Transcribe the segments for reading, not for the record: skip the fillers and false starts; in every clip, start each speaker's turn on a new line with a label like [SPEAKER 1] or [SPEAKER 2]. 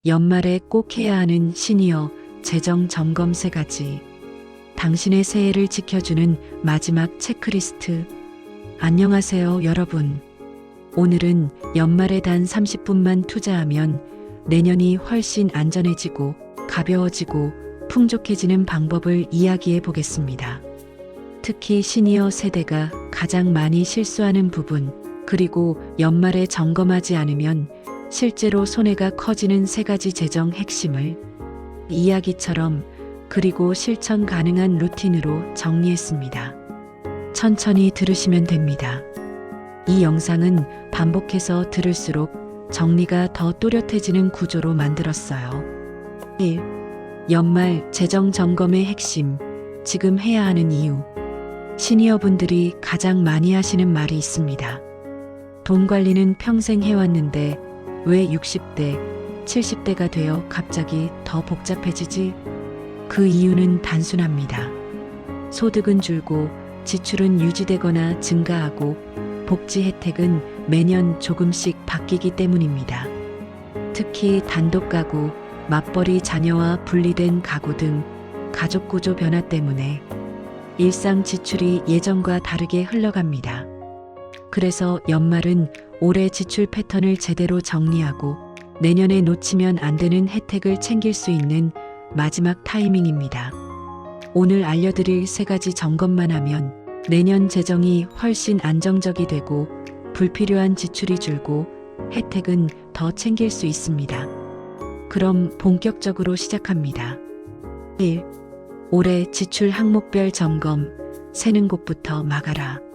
[SPEAKER 1] 연말에 꼭 해야 하는 시니어 재정 점검 3가지. 당신의 새해를 지켜주는 마지막 체크리스트. 안녕하세요, 여러분. 오늘은 연말에 단 30분만 투자하면 내년이 훨씬 안전해지고 가벼워지고 풍족해지는 방법을 이야기해 보겠습니다. 특히 시니어 세대가 가장 많이 실수하는 부분, 그리고 연말에 점검하지 않으면 실제로 손해가 커지는 3가지 재정 핵심을 이야기처럼 그리고 실천 가능한 루틴으로 정리했습니다. 천천히 들으시면 됩니다. 이 영상은 반복해서 들을수록 정리가 더 또렷해지는 구조로 만들었어요. 1. 연말 재정 점검의 핵심, 지금 해야 하는 이유. 시니어분들이 가장 많이 하시는 말이 있습니다. 돈 관리는 평생 해왔는데 왜 60대, 70대가 되어 갑자기 더 복잡해지지? 그 이유는 단순합니다. 소득은 줄고 지출은 유지되거나 증가하고 복지 혜택은 매년 조금씩 바뀌기 때문입니다. 특히 단독 가구, 맞벌이 자녀와 분리된 가구 등 가족 구조 변화 때문에 일상 지출이 예전과 다르게 흘러갑니다. 그래서 연말은 올해 지출 패턴을 제대로 정리하고 내년에 놓치면 안 되는 혜택을 챙길 수 있는 마지막 타이밍입니다. 오늘 알려드릴 3가지 점검만 하면 내년 재정이 훨씬 안정적이 되고 불필요한 지출이 줄고 혜택은 더 챙길 수 있습니다. 그럼 본격적으로 시작합니다. 1. 올해 지출 항목별 점검, 새는 곳부터 막아라.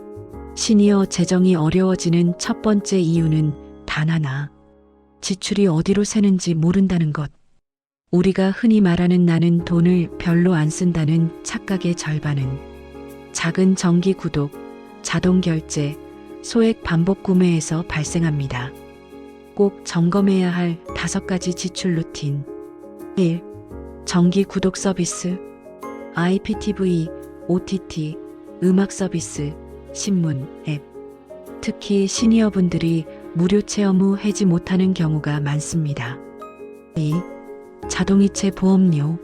[SPEAKER 1] 시니어 재정이 어려워지는 첫 번째 이유는 단 하나. 지출이 어디로 새는지 모른다는 것. 우리가 흔히 말하는 나는 돈을 별로 안 쓴다는 착각의 절반은 작은 정기 구독, 자동 결제, 소액 반복 구매에서 발생합니다. 꼭 점검해야 할 5가지 지출 루틴. 1. 정기 구독 서비스, IPTV, OTT, 음악 서비스, 신문, 앱. 특히 시니어분들이 무료 체험 후 해지 못하는 경우가 많습니다. 2. 자동이체 보험료.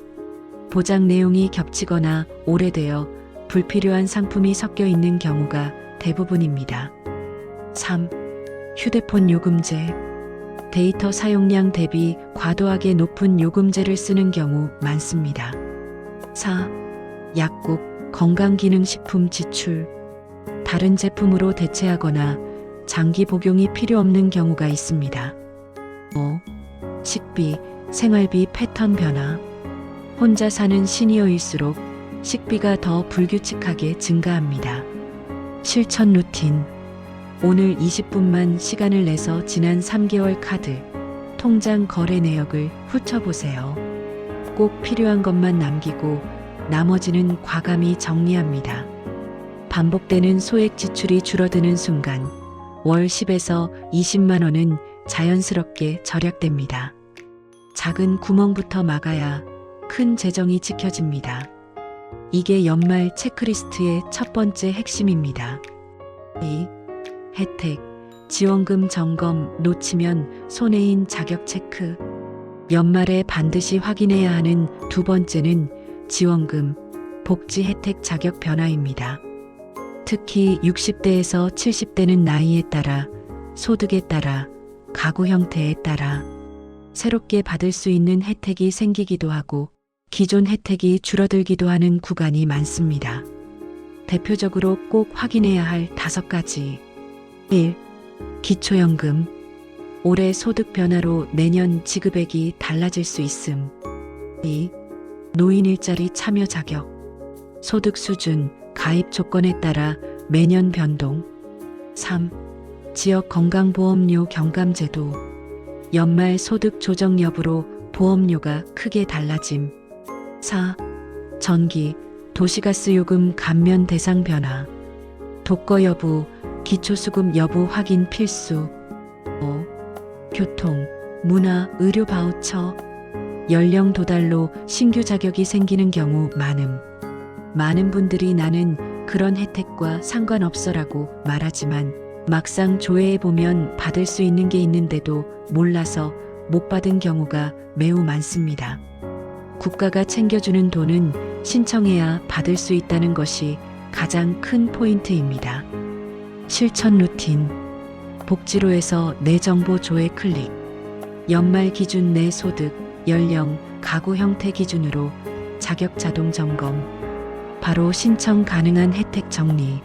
[SPEAKER 1] 보장 내용이 겹치거나 오래되어 불필요한 상품이 섞여 있는 경우가 대부분입니다. 3. 휴대폰 요금제. 데이터 사용량 대비 과도하게 높은 요금제를 쓰는 경우 많습니다. 4. 약국, 건강기능식품 지출. 다른 제품으로 대체하거나 장기 복용이 필요 없는 경우가 있습니다. 5. 식비, 생활비 패턴 변화. 혼자 사는 시니어일수록 식비가 더 불규칙하게 증가합니다. 실천 루틴. 오늘 20분만 시간을 내서 지난 3개월 카드, 통장 거래 내역을 훑어보세요. 꼭 필요한 것만 남기고 나머지는 과감히 정리합니다. 반복되는 소액 지출이 줄어드는 순간 월 10에서 20만 원은 자연스럽게 절약됩니다. 작은 구멍부터 막아야 큰 재정이 지켜집니다. 이게 연말 체크리스트의 첫 번째 핵심입니다. 2. 혜택, 지원금 점검. 놓치면 손해인 자격 체크. 연말에 반드시 확인해야 하는 2번째는 지원금, 복지 혜택 자격 변화입니다. 특히 60대에서 70대는 나이에 따라, 소득에 따라, 가구 형태에 따라 새롭게 받을 수 있는 혜택이 생기기도 하고 기존 혜택이 줄어들기도 하는 구간이 많습니다. 대표적으로 꼭 확인해야 할 5가지. 1. 기초연금. 올해 소득 변화로 내년 지급액이 달라질 수 있음. 2. 노인 일자리 참여 자격. 소득 수준, 가입 조건에 따라 매년 변동. 3. 지역 건강보험료 경감제도. 연말 소득 조정 여부로 보험료가 크게 달라짐. 4. 전기, 도시가스 요금 감면 대상 변화. 독거 여부, 기초수급 여부 확인 필수. 5. 교통, 문화, 의료 바우처. 연령 도달로 신규 자격이 생기는 경우 많음. 많은 분들이 나는 그런 혜택과 상관없어라고 말하지만 막상 조회해보면 받을 수 있는 게 있는데도 몰라서 못 받은 경우가 매우 많습니다. 국가가 챙겨주는 돈은 신청해야 받을 수 있다는 것이 가장 큰 포인트입니다. 실천 루틴. 복지로에서 내 정보 조회 클릭. 연말 기준 내 소득, 연령, 가구 형태 기준으로 자격 자동 점검. 바로 신청 가능한 혜택 정리.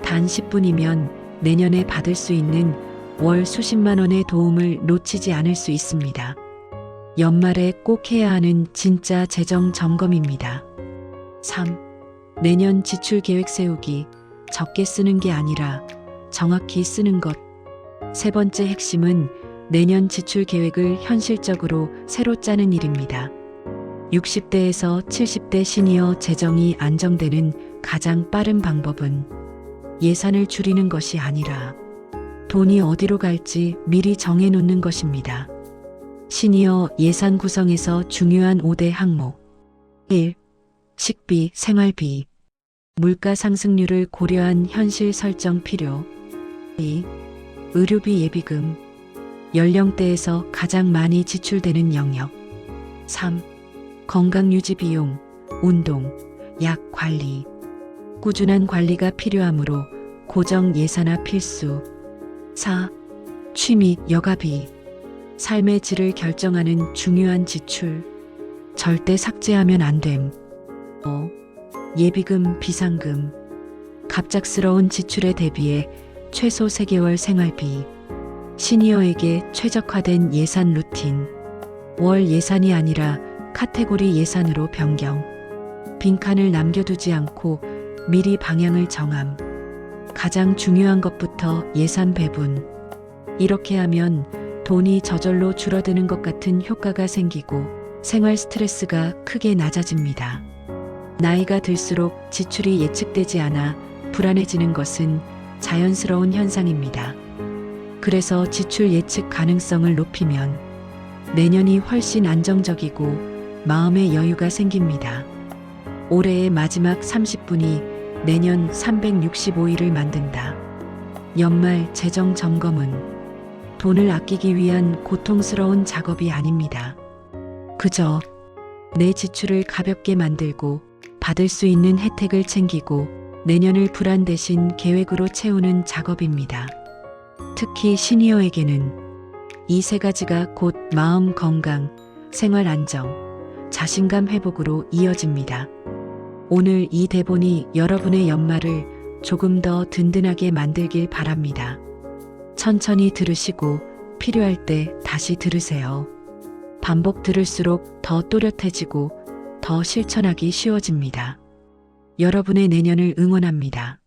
[SPEAKER 1] 단 10분이면 내년에 받을 수 있는 월 수십만 원의 도움을 놓치지 않을 수 있습니다. 연말에 꼭 해야 하는 진짜 재정 점검입니다. 3. 내년 지출 계획 세우기. 적게 쓰는 게 아니라 정확히 쓰는 것. 세 번째 핵심은 내년 지출 계획을 현실적으로 새로 짜는 일입니다. 60대에서 70대 시니어 재정이 안정되는 가장 빠른 방법은 예산을 줄이는 것이 아니라 돈이 어디로 갈지 미리 정해놓는 것입니다. 시니어 예산 구성에서 중요한 5대 항목. 1. 식비, 생활비. 물가 상승률을 고려한 현실 설정 필요. 2. 의료비 예비금. 연령대에서 가장 많이 지출되는 영역. 3. 건강유지 비용, 운동, 약 관리. 꾸준한 관리가 필요하므로 고정 예산화 필수. 4. 취미, 여가비. 삶의 질을 결정하는 중요한 지출. 절대 삭제하면 안 됨. 5. 예비금, 비상금. 갑작스러운 지출에 대비해 최소 3개월 생활비. 시니어에게 최적화된 예산 루틴. 월 예산이 아니라 카테고리 예산으로 변경. 빈칸을 남겨두지 않고 미리 방향을 정함. 가장 중요한 것부터 예산 배분. 이렇게 하면 돈이 저절로 줄어드는 것 같은 효과가 생기고 생활 스트레스가 크게 낮아집니다. 나이가 들수록 지출이 예측되지 않아 불안해지는 것은 자연스러운 현상입니다. 그래서 지출 예측 가능성을 높이면 내년이 훨씬 안정적이고 마음의 여유가 생깁니다. 올해의 마지막 30분이 내년 365일을 만든다. 연말 재정 점검은 돈을 아끼기 위한 고통스러운 작업이 아닙니다. 그저 내 지출을 가볍게 만들고 받을 수 있는 혜택을 챙기고 내년을 불안 대신 계획으로 채우는 작업입니다. 특히 시니어에게는 이 세 가지가 곧 마음 건강, 생활 안정, 자신감 회복으로 이어집니다. 오늘 이 대본이 여러분의 연말을 조금 더 든든하게 만들길 바랍니다. 천천히 들으시고 필요할 때 다시 들으세요. 반복 들을수록 더 또렷해지고 더 실천하기 쉬워집니다. 여러분의 내년을 응원합니다.